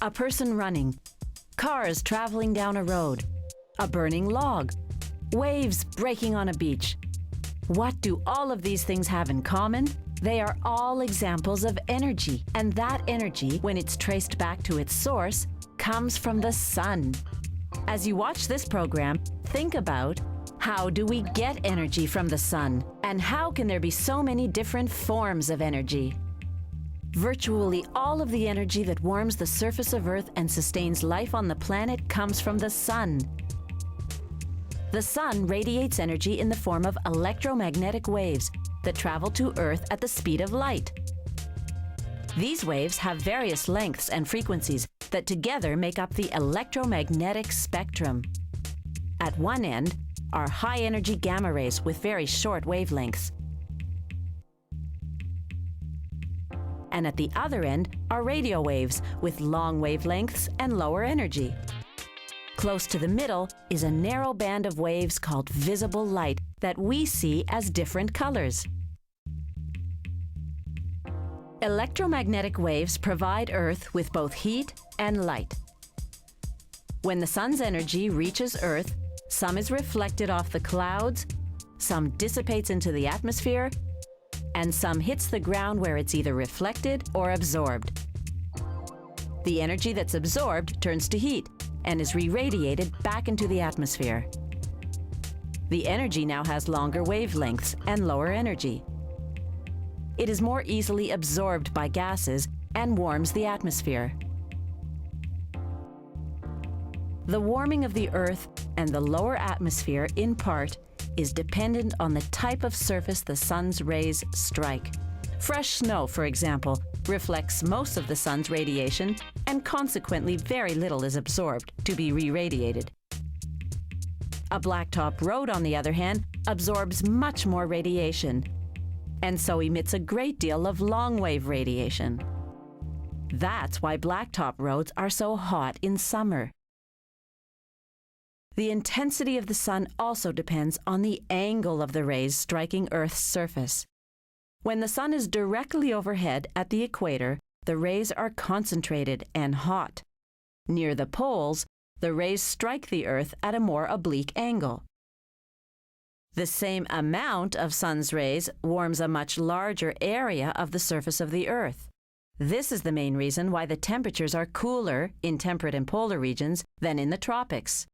a person running, cars traveling down a road, a burning log, waves breaking on a beach. What do all of these things have in common? They are all examples of energy, and that energy, when it's traced back to its source, comes from the sun. As you watch this program, think about how do we get energy from the sun, and how can there be so many different forms of energy? Virtually all of the energy that warms the surface of Earth and sustains life on the planet comes from the sun. The sun radiates energy in the form of electromagnetic waves that travel to Earth at the speed of light. These waves have various lengths and frequencies that together make up the electromagnetic spectrum. At one end are high-energy gamma rays with very short wavelengths. And at the other end are radio waves with long wavelengths and lower energy. Close to the middle is a narrow band of waves called visible light that we see as different colors. Electromagnetic waves provide Earth with both heat and light. When the sun's energy reaches Earth, some is reflected off the clouds, some dissipates into the atmosphere, and some hits the ground where it's either reflected or absorbed. The energy that's absorbed turns to heat and is re-radiated back into the atmosphere. The energy now has longer wavelengths and lower energy. It is more easily absorbed by gases and warms the atmosphere. The warming of the Earth and the lower atmosphere, in part, is dependent on the type of surface the sun's rays strike. Fresh snow, for example, reflects most of the sun's radiation, and consequently very little is absorbed to be re-radiated. A blacktop road, on the other hand, absorbs much more radiation, and so emits a great deal of long-wave radiation. That's why blacktop roads are so hot in summer. The intensity of the sun also depends on the angle of the rays striking Earth's surface. When the sun is directly overhead at the equator, the rays are concentrated and hot. Near the poles, the rays strike the Earth at a more oblique angle. The same amount of sun's rays warms a much larger area of the surface of the Earth. This is the main reason why the temperatures are cooler in temperate and polar regions than in the tropics.